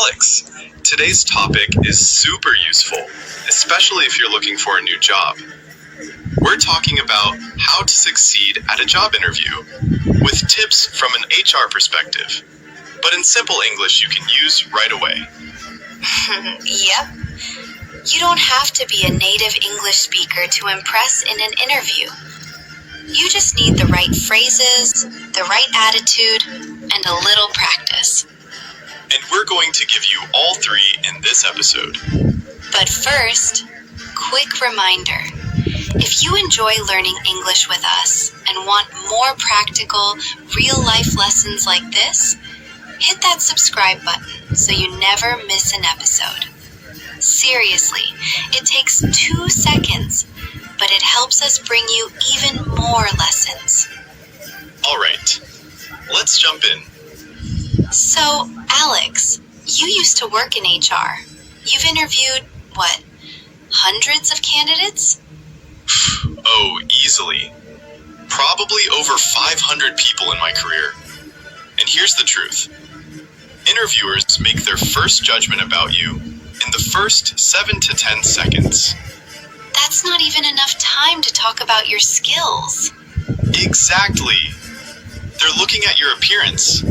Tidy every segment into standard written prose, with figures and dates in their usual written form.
Alex. Today's topic is super useful, especially if you're looking for a new job. We're talking about how to succeed at a job interview with tips from an HR perspective, but in simple English you can use right away. Yep. You don't have to be a native English speaker to impress in an interview. You just need the right phrases, the right attitude, and a little practice. And we're going to give you all three in this episode. But first, quick reminder. If you enjoy learning English with us and want more practical, real-life lessons like this, hit that subscribe button so you never miss an episode. Seriously, it takes 2 seconds, but it helps us bring you even more lessons. All right, let's jump in. So, Alex, you used to work in HR. You've interviewed, hundreds of candidates? Oh, easily. Probably over 500 people in my career. And here's the truth. Interviewers make their first judgment about you in the first 7 to 10 seconds. That's not even enough time to talk about your skills. Exactly. They're looking at your appearance,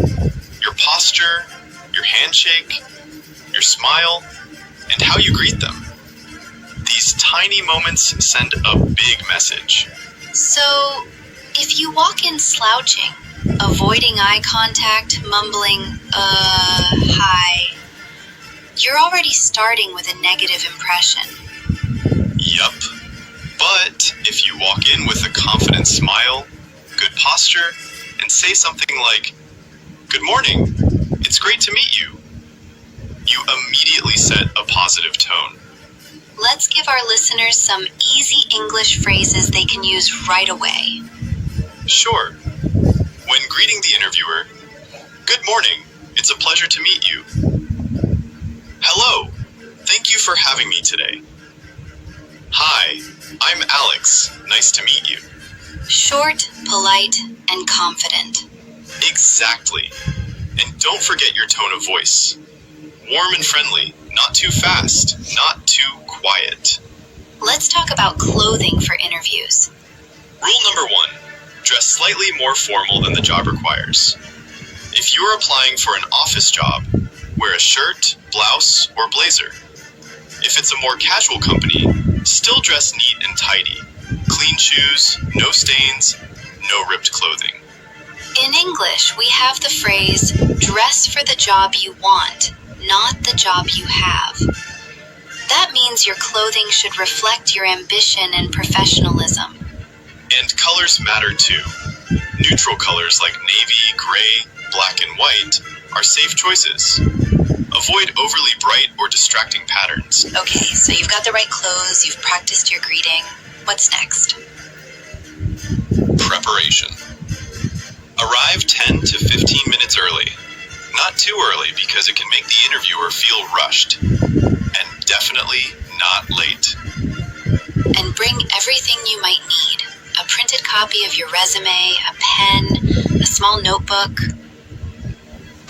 your posture, your handshake, your smile, and how you greet them. These tiny moments send a big message. So, if you walk in slouching, avoiding eye contact, mumbling, hi, you're already starting with a negative impression. Yup. But if you walk in with a confident smile, good posture, and say something like, "Good morning, it's great to meet you," you immediately set a positive tone. Let's give our listeners some easy English phrases they can use right away. Sure. When greeting the interviewer, "Good morning, it's a pleasure to meet you." "Hello, thank you for having me today." "Hi, I'm Alex, nice to meet you." Short, polite, and confident. Exactly. And don't forget your tone of voice. Warm and friendly, not too fast, not too quiet. Let's talk about clothing for interviews. Rule number 1, dress slightly more formal than the job requires. If you're applying for an office job, wear a shirt, blouse, or blazer. If it's a more casual company, still dress neat and tidy. Clean shoes, no stains, no ripped clothing. In English, we have the phrase, dress for the job you want, not the job you have. That means your clothing should reflect your ambition and professionalism. And colors matter too. Neutral colors like navy, gray, black, and white are safe choices. Avoid overly bright or distracting patterns. Okay, so you've got the right clothes, you've practiced your greeting. What's next? Preparation. Arrive 10 to 15 minutes early. Not too early because it can make the interviewer feel rushed. And definitely not late. And bring everything you might need. A printed copy of your resume, a pen, a small notebook.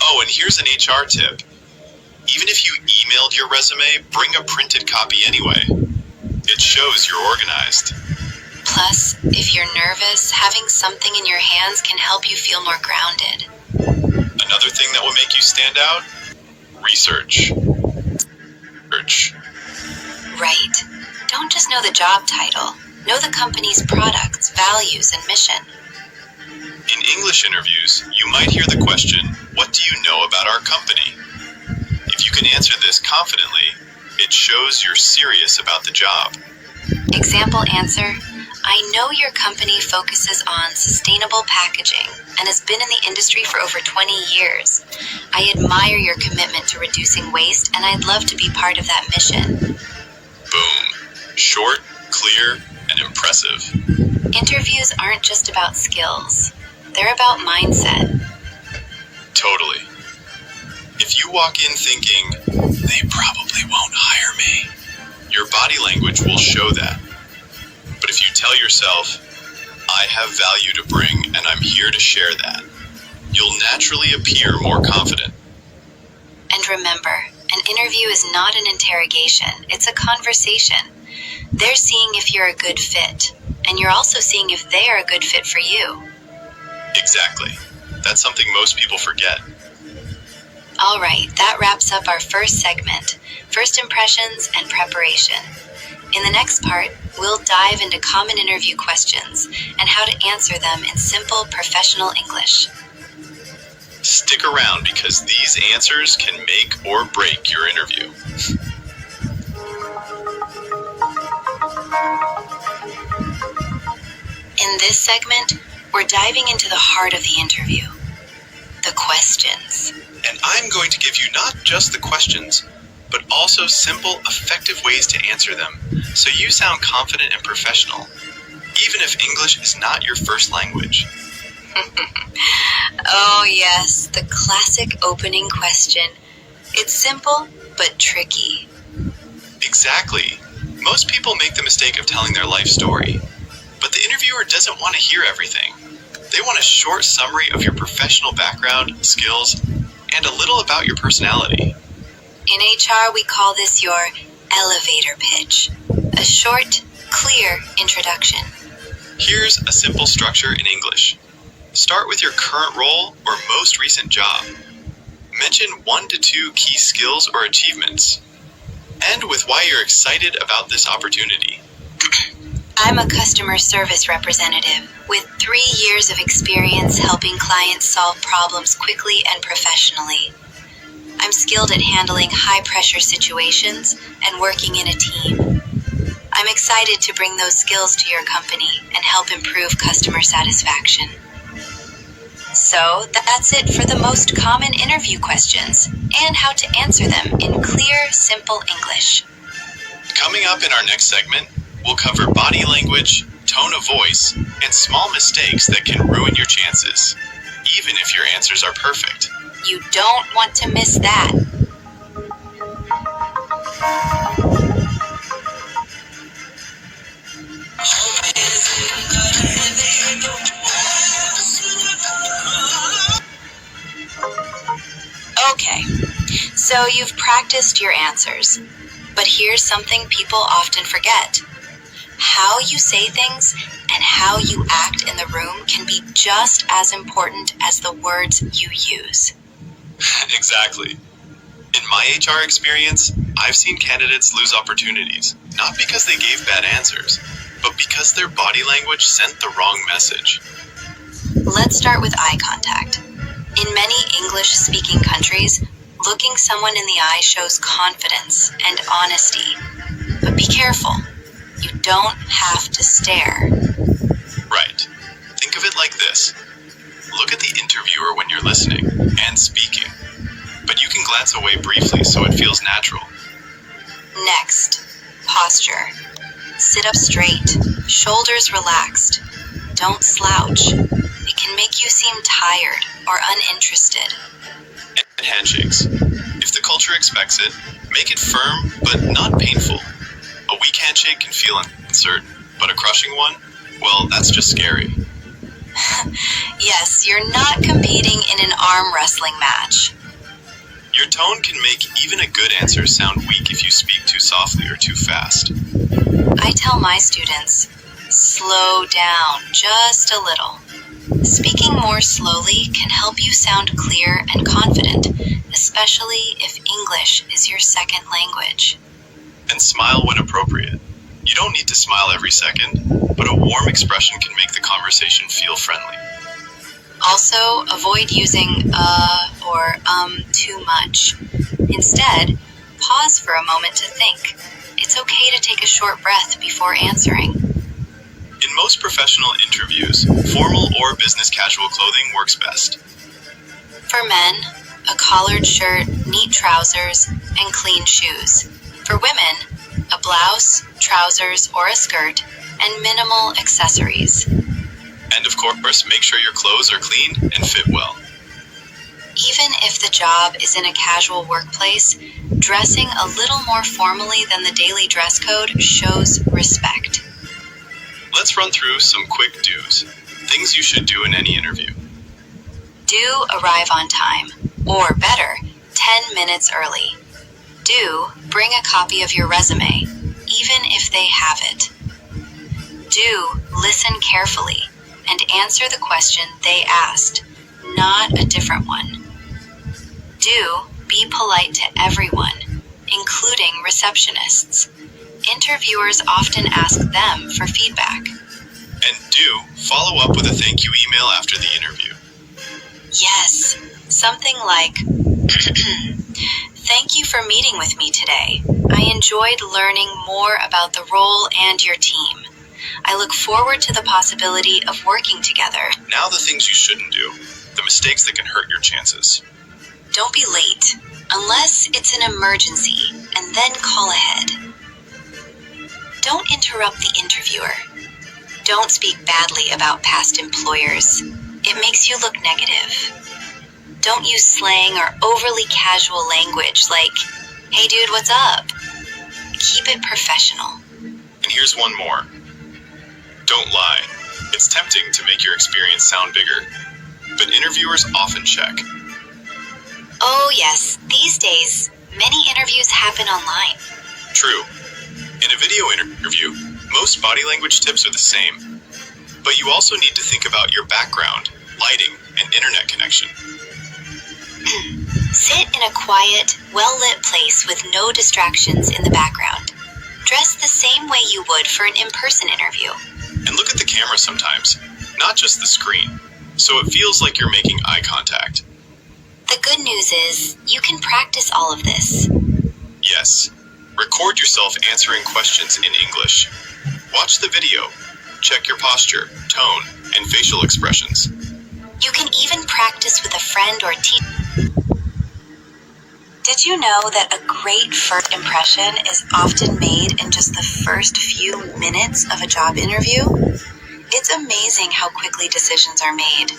Oh, and here's an HR tip. Even if you emailed your resume, bring a printed copy anyway. It shows you're organized. Plus, if you're nervous, having something in your hands can help you feel more grounded. Another thing that will make you stand out? Research. Right. Don't just know the job title. Know the company's products, values, and mission. In English interviews, you might hear the question, "What do you know about our company?" If you can answer this confidently, it shows you're serious about the job. Example answer, I know your company focuses on sustainable packaging and has been in the industry for over 20 years. I admire your commitment to reducing waste, and I'd love to be part of that mission. Boom. Short, clear, and impressive. Interviews aren't just about skills. They're about mindset. Totally. If you walk in thinking, "They probably won't hire me," your body language will show that. But if you tell yourself, "I have value to bring and I'm here to share that," you'll naturally appear more confident. And remember, An interview is not an interrogation, it's a conversation. They're seeing if you're a good fit, and you're also seeing if they are a good fit for you. Exactly. That's something most people forget. All right, that wraps up our first segment, first impressions and preparation. In the next part, we'll dive into common interview questions and how to answer them in simple professional English. Stick around because these answers can make or break your interview. In this segment, we're diving into the heart of the interview, the questions. And I'm going to give you not just the questions, but also simple, effective ways to answer them so you sound confident and professional, even if English is not your first language. Oh yes, the classic opening question. It's simple, but tricky. Exactly. Most people make the mistake of telling their life story, but the interviewer doesn't want to hear everything. They want a short summary of your professional background, skills, and a little about your personality. In HR, we call this your elevator pitch, a short, clear introduction. Here's a simple structure in English. Start with your current role or most recent job. Mention 1 to 2 key skills or achievements. End with why you're excited about this opportunity. I'm a customer service representative with 3 years of experience helping clients solve problems quickly and professionally. I'm skilled at handling high-pressure situations and working in a team. I'm excited to bring those skills to your company and help improve customer satisfaction. So that's it for the most common interview questions and how to answer them in clear, simple English. Coming up in our next segment, we'll cover body language, tone of voice, and small mistakes that can ruin your chances, even if your answers are perfect. You don't want to miss that. Okay, so you've practiced your answers, but here's something people often forget. How you say things and how you act in the room can be just as important as the words you use. Exactly. In my HR experience, I've seen candidates lose opportunities, not because they gave bad answers, but because their body language sent the wrong message. Let's start with eye contact. In many English-speaking countries, looking someone in the eye shows confidence and honesty. But be careful. You don't have to stare. Right. Think of it like this. Look at the interviewer when you're listening and speaking, but you can glance away briefly so it feels natural. Next, posture. Sit up straight, shoulders relaxed. Don't slouch. It can make you seem tired or uninterested. And handshakes. If the culture expects it, make it firm but not painful. A weak handshake can feel uncertain, but a crushing one, well, that's just scary. Yes, you're not competing in an arm wrestling match. Your tone can make even a good answer sound weak if you speak too softly or too fast. I tell my students, slow down just a little. Speaking more slowly can help you sound clear and confident, especially if English is your second language. And smile when appropriate. You don't need to smile every second, but a warm expression can make the conversation feel friendly. Also, avoid using or too much. Instead, pause for a moment to think. It's okay to take a short breath before answering. In most professional interviews, formal or business casual clothing works best. For men, a collared shirt, neat trousers, and clean shoes. For women, a blouse, trousers, or a skirt, and minimal accessories. And of course, make sure your clothes are clean and fit well. Even if the job is in a casual workplace, dressing a little more formally than the daily dress code shows respect. Let's run through some quick do's, things you should do in any interview. Do arrive on time, or better, 10 minutes early. Do bring a copy of your resume, even if they have it. Do listen carefully and answer the question they asked, not a different one. Do be polite to everyone, including receptionists. Interviewers often ask them for feedback. And do follow up with a thank you email after the interview. Yes, something like, "Thank you for meeting with me today. I enjoyed learning more about the role and your team. I look forward to the possibility of working together." Now the things you shouldn't do, the mistakes that can hurt your chances. Don't be late, unless it's an emergency, and then call ahead. Don't interrupt the interviewer. Don't speak badly about past employers. It makes you look negative. Don't use slang or overly casual language like, "Hey dude, what's up?" Keep it professional. And here's one more. Don't lie. It's tempting to make your experience sound bigger, but interviewers often check. Oh yes, these days, many interviews happen online. True. In a video interview, most body language tips are the same, but you also need to think about your background, lighting, and internet connection. Sit in a quiet, well-lit place with no distractions in the background. Dress the same way you would for an in-person interview. And look at the camera sometimes, not just the screen, so it feels like you're making eye contact. The good news is, you can practice all of this. Yes. Record yourself answering questions in English. Watch the video. Check your posture, tone, and facial expressions. You can even practice with a friend or teacher. Did you know that a great first impression is often made in just the first few minutes of a job interview? It's amazing how quickly decisions are made.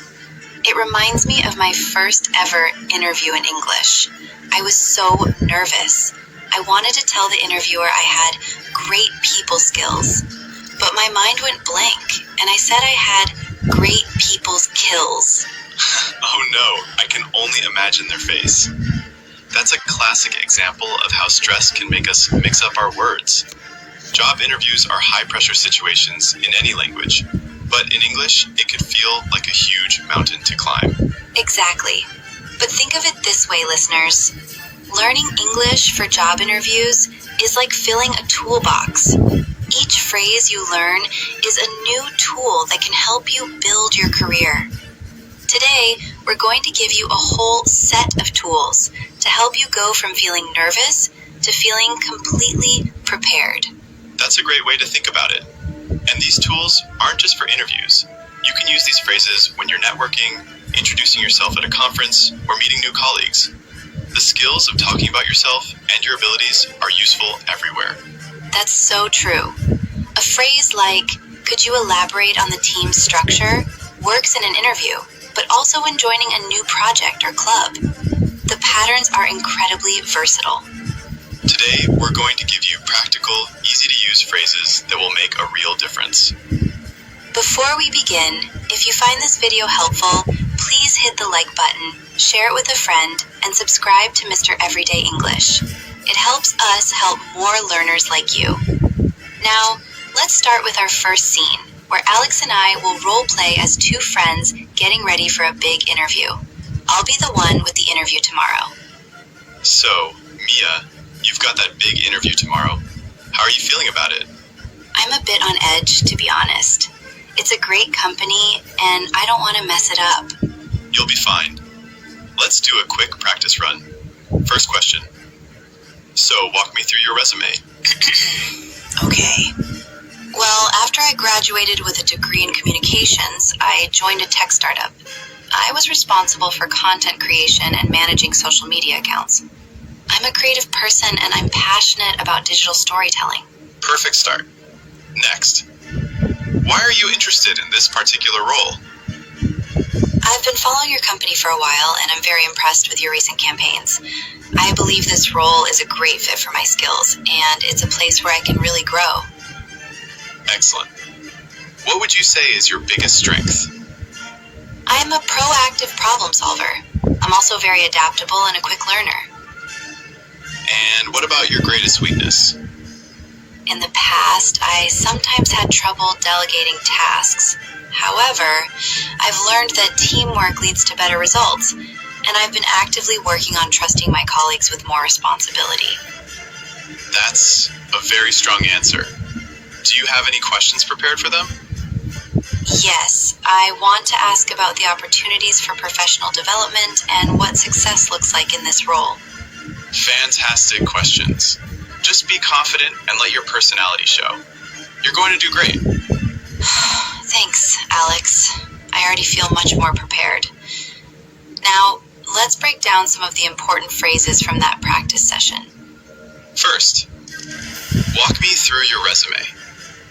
It reminds me of my first ever interview in English. I was so nervous. I wanted to tell the interviewer I had great people skills, but my mind went blank, and I said I had great people's kills. Oh no, I can only imagine their face. That's a classic example of how stress can make us mix up our words. Job interviews are high-pressure situations in any language, but in English, it could feel like a huge mountain to climb. Exactly. But think of it this way, listeners. Learning English for job interviews is like filling a toolbox. Each phrase you learn is a new tool that can help you build your career. Today, we're going to give you a whole set of tools to help you go from feeling nervous to feeling completely prepared. That's a great way to think about it. And these tools aren't just for interviews. You can use these phrases when you're networking, introducing yourself at a conference, or meeting new colleagues. The skills of talking about yourself and your abilities are useful everywhere. That's so true. A phrase like, "Could you elaborate on the team's structure?" works in an interview, but also when joining a new project or club. The patterns are incredibly versatile. Today, we're going to give you practical, easy-to-use phrases that will make a real difference. Before we begin, if you find this video helpful, please hit the like button, share it with a friend, and subscribe to Mr. Everyday English. It helps us help more learners like you. Now, let's start with our first scene, where Alex and I will role play as two friends getting ready for a big interview. I'll be the one with the interview tomorrow. So, Mia, you've got that big interview tomorrow. How are you feeling about it? I'm a bit on edge, to be honest. It's a great company, and I don't want to mess it up. You'll be fine. Let's do a quick practice run. First question. So, walk me through your resume. Okay. Well, after I graduated with a degree in communications, I joined a tech startup. I was responsible for content creation and managing social media accounts. I'm a creative person and I'm passionate about digital storytelling. Perfect start. Next. Why are you interested in this particular role? I've been following your company for a while and I'm very impressed with your recent campaigns. I believe this role is a great fit for my skills and it's a place where I can really grow. Excellent. What would you say is your biggest strength? I'm a proactive problem solver. I'm also very adaptable and a quick learner. And And what about your greatest weakness? In the past, I sometimes had trouble delegating tasks. However, I've learned that teamwork leads to better results, and I've been actively working on trusting my colleagues with more responsibility. That's a very strong answer. Do you have any questions prepared for them? Yes, I want to ask about the opportunities for professional development and what success looks like in this role. Fantastic questions. Just be confident and let your personality show. You're going to do great. Thanks, Alex. I already feel much more prepared. Now, let's break down some of the important phrases from that practice session. First, walk me through your resume.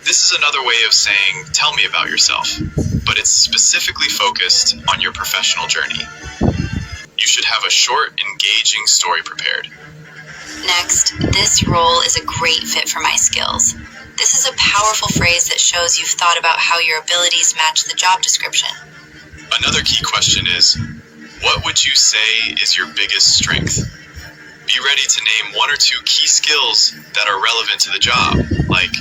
This is another way of saying, tell me about yourself, but it's specifically focused on your professional journey. You should have a short, engaging story prepared. Next, this role is a great fit for my skills. This is a powerful phrase that shows you've thought about how your abilities match the job description. Another key question is, what would you say is your biggest strength? Be ready to name one or two key skills that are relevant to the job, like,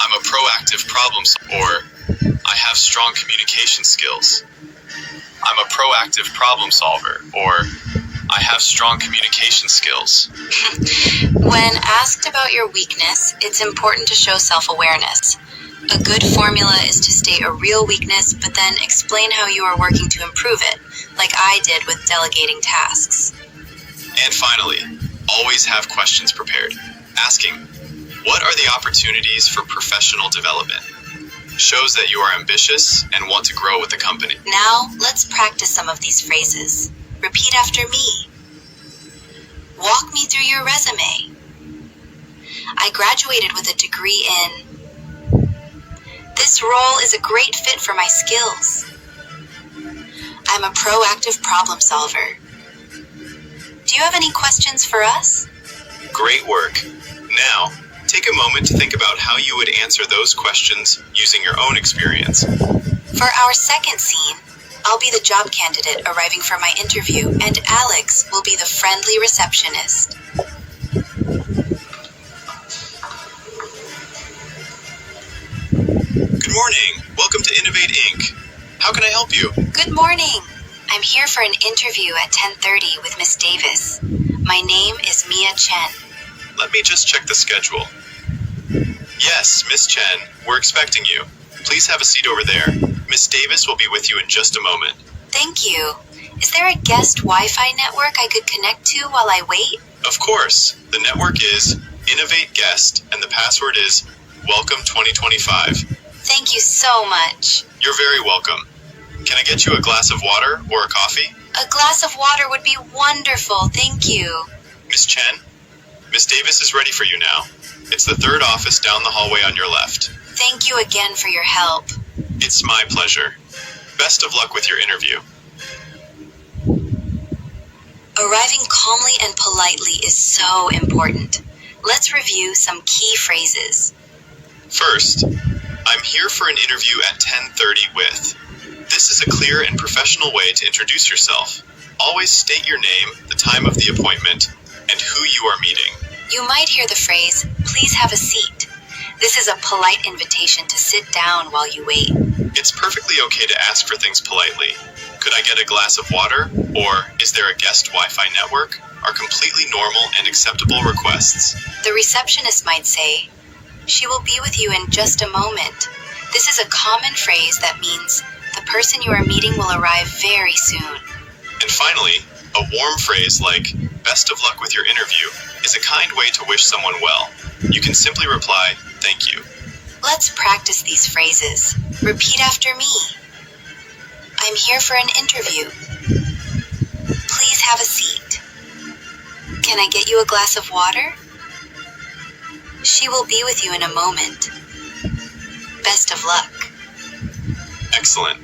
I'm a proactive problem solver, or I have strong communication skills. I'm a proactive problem solver, or I have strong communication skills. When asked about your weakness, it's important to show self-awareness. A good formula is to state a real weakness, but then explain how you are working to improve it, like I did with delegating tasks. And finally, always have questions prepared, asking, what are the opportunities for professional development? Shows that you are ambitious and want to grow with the company. Now, let's practice some of these phrases. Repeat after me. Walk me through your resume. I graduated with a degree in. This role is a great fit for my skills. I'm a proactive problem solver. Do you have any questions for us? Great work. Now, take a moment to think about how you would answer those questions using your own experience. For our second scene, I'll be the job candidate arriving for my interview, and Alex will be the friendly receptionist. Good morning. Welcome to Innovate Inc. How can I help you? Good morning. I'm here for an interview at 10:30 with Miss Davis. My name is Mia Chen. Let me just check the schedule. Yes, Miss Chen, we're expecting you. Please have a seat over there. Miss Davis will be with you in just a moment. Thank you. Is there a guest Wi-Fi network I could connect to while I wait? Of course. The network is Innovate Guest, and the password is Welcome 2025. Thank you so much. You're very welcome. Can I get you a glass of water or a coffee? A glass of water would be wonderful, thank you. Miss Chen, Miss Davis is ready for you now. It's the third office down the hallway on your left. Thank you again for your help. It's my pleasure. Best of luck with your interview. Arriving calmly and politely is so important. Let's review some key phrases. First, I'm here for an interview at 10:30 with. This is a clear and professional way to introduce yourself. Always state your name, the time of the appointment, and who you are meeting. You might hear the phrase, please have a seat. This is a polite invitation to sit down while you wait. It's perfectly okay to ask for things politely. Could I get a glass of water? Or is there a guest Wi-Fi network? Are completely normal and acceptable requests. The receptionist might say, she will be with you in just a moment. This is a common phrase that means the person you are meeting will arrive very soon. And finally, a warm phrase like, best of luck with your interview, is a kind way to wish someone well. You can simply reply, thank you. Let's practice these phrases. Repeat after me. I'm here for an interview. Please have a seat. Can I get you a glass of water? She will be with you in a moment. Best of luck. Excellent.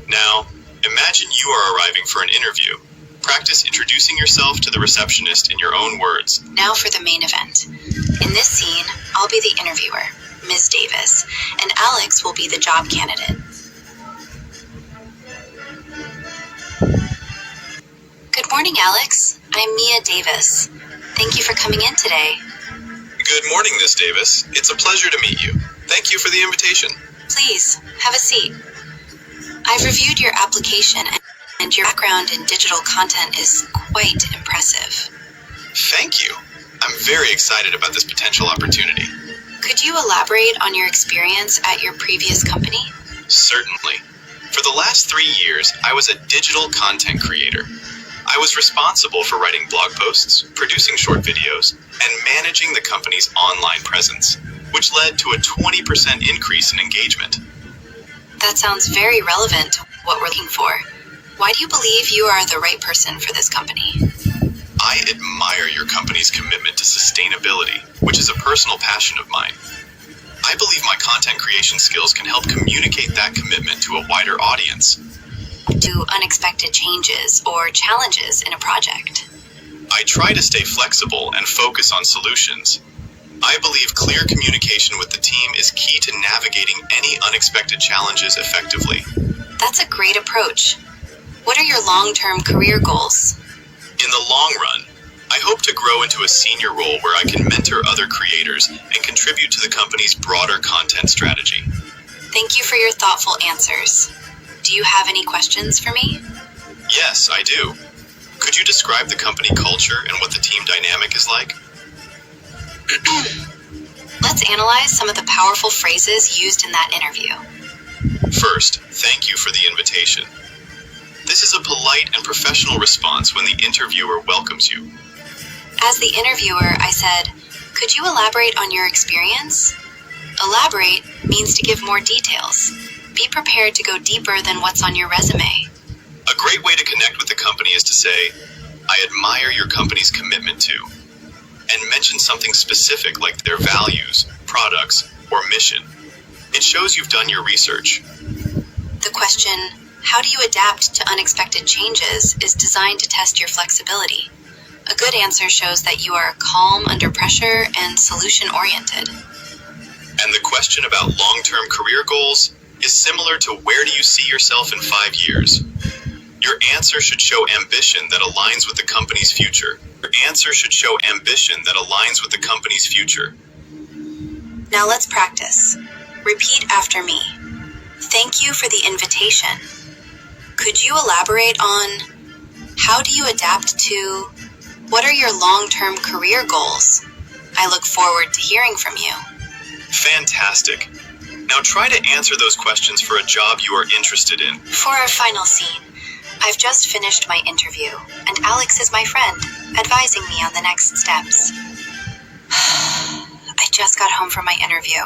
Now, imagine you are arriving for an interview. Practice introducing yourself to the receptionist in your own words. Now for the main event. In this scene, I'll be the interviewer, Ms. Davis, and Alex will be the job candidate. Good morning, Alex. I'm Mia Davis. Thank you for coming in today. Good morning, Miss Davis. It's a pleasure to meet you. Thank you for the invitation. Please, have a seat. I've reviewed your application and your background in digital content is quite impressive. Thank you. I'm very excited about this potential opportunity. Could you elaborate on your experience at your previous company? Certainly. For the last 3 years, I was a digital content creator. I was responsible for writing blog posts, producing short videos, and managing the company's online presence, which led to a 20% increase in engagement. That sounds very relevant to what we're looking for. Why do you believe you are the right person for this company? I admire your company's commitment to sustainability, which is a personal passion of mine. I believe my content creation skills can help communicate that commitment to a wider audience. Do unexpected changes or challenges in a project? I try to stay flexible and focus on solutions. I believe clear communication with the team is key to navigating any unexpected challenges effectively. That's a great approach. What are your long-term career goals? In the long run, I hope to grow into a senior role where I can mentor other creators and contribute to the company's broader content strategy. Thank you for your thoughtful answers. Do you have any questions for me? Yes, I do. Could you describe the company culture and what the team dynamic is like? Let's analyze some of the powerful phrases used in that interview. First, thank you for the invitation. This is a polite and professional response when the interviewer welcomes you. As the interviewer, I said, could you elaborate on your experience? Elaborate means to give more details. Be prepared to go deeper than what's on your resume. A great way to connect with the company is to say, I admire your company's commitment to, and mention something specific like their values, products, or mission. It shows you've done your research. The question, how do you adapt to unexpected changes, is designed to test your flexibility. A good answer shows that you are calm under pressure and solution-oriented. And the question about long-term career goals is similar to where do you see yourself in 5 years? Your answer should show ambition that aligns with the company's future. Your answer should show ambition that aligns with the company's future. Now let's practice. Repeat after me. Thank you for the invitation. Could you elaborate on how do you adapt to what are your long-term career goals? I look forward to hearing from you. Fantastic. Now try to answer those questions for a job you are interested in. For our final scene, I've just finished my interview, and Alex is my friend, advising me on the next steps. I just got home from my interview.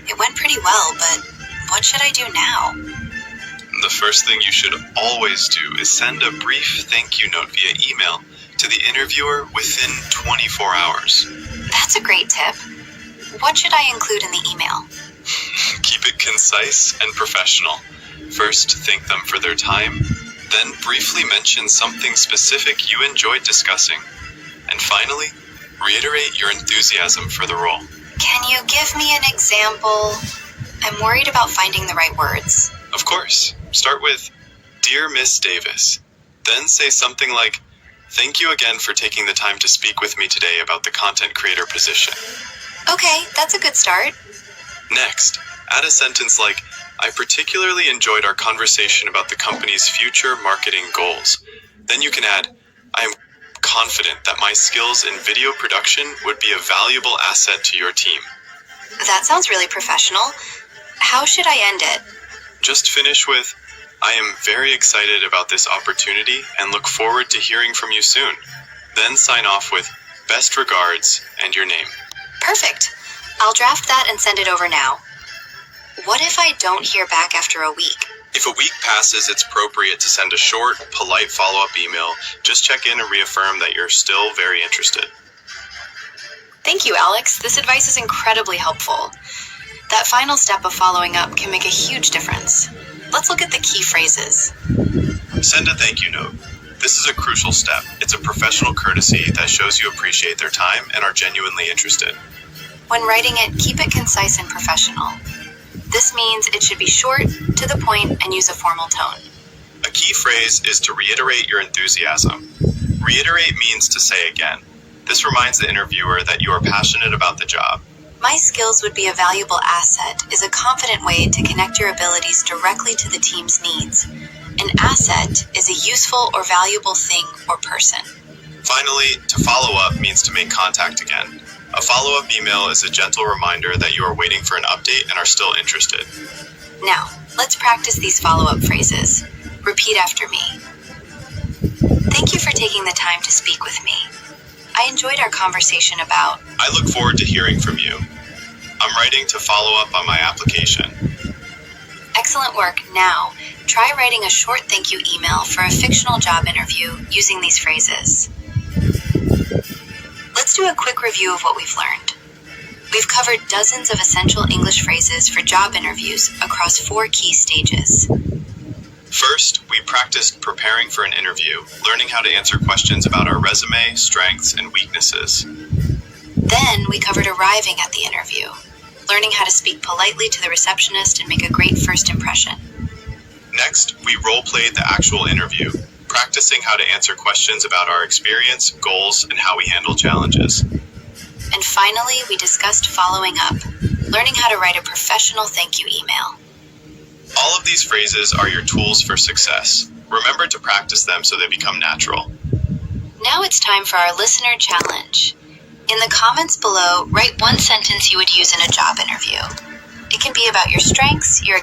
It went pretty well, but what should I do now? The first thing you should always do is send a brief thank you note via email to the interviewer within 24 hours. That's a great tip. What should I include in the email? Keep it concise and professional. First, thank them for their time, then briefly mention something specific you enjoyed discussing, and finally, reiterate your enthusiasm for the role. Can you give me an example? I'm worried about finding the right words. Of course. Start with, Dear Miss Davis. Then say something like, thank you again for taking the time to speak with me today about the content creator position. Okay, that's a good start. Next, add a sentence like, I particularly enjoyed our conversation about the company's future marketing goals. Then you can add, I am confident that my skills in video production would be a valuable asset to your team. That sounds really professional. How should I end it? Just finish with, I am very excited about this opportunity and look forward to hearing from you soon. Then sign off with, best regards and your name. Perfect. I'll draft that and send it over now. What if I don't hear back after a week? If a week passes, it's appropriate to send a short, polite follow-up email. Just check in and reaffirm that you're still very interested. Thank you, Alex. This advice is incredibly helpful. That final step of following up can make a huge difference. Let's look at the key phrases. Send a thank you note. This is a crucial step. It's a professional courtesy that shows you appreciate their time and are genuinely interested. When writing it, keep it concise and professional. This means it should be short, to the point, and use a formal tone. A key phrase is to reiterate your enthusiasm. Reiterate means to say again. This reminds the interviewer that you are passionate about the job. My skills would be a valuable asset is a confident way to connect your abilities directly to the team's needs. An asset is a useful or valuable thing or person. Finally, to follow up means to make contact again. A follow-up email is a gentle reminder that you are waiting for an update and are still interested. Now, let's practice these follow-up phrases. Repeat after me. Thank you for taking the time to speak with me. I enjoyed our conversation about. I look forward to hearing from you. I'm writing to follow up on my application. Excellent work. Now, try writing a short thank you email for a fictional job interview using these phrases. Let's do a quick review of what we've learned. We've covered dozens of essential English phrases for job interviews across 4 key stages. First, we practiced preparing for an interview, learning how to answer questions about our resume, strengths, and weaknesses. Then we covered arriving at the interview, learning how to speak politely to the receptionist and make a great first impression. Next, we role-played the actual interview, practicing how to answer questions about our experience, goals, and how we handle challenges. And finally, we discussed following up, learning how to write a professional thank you email. All of these phrases are your tools for success. Remember to practice them so they become natural. Now it's time for our listener challenge. In the comments below, write one sentence you would use in a job interview. It can be about your strengths, your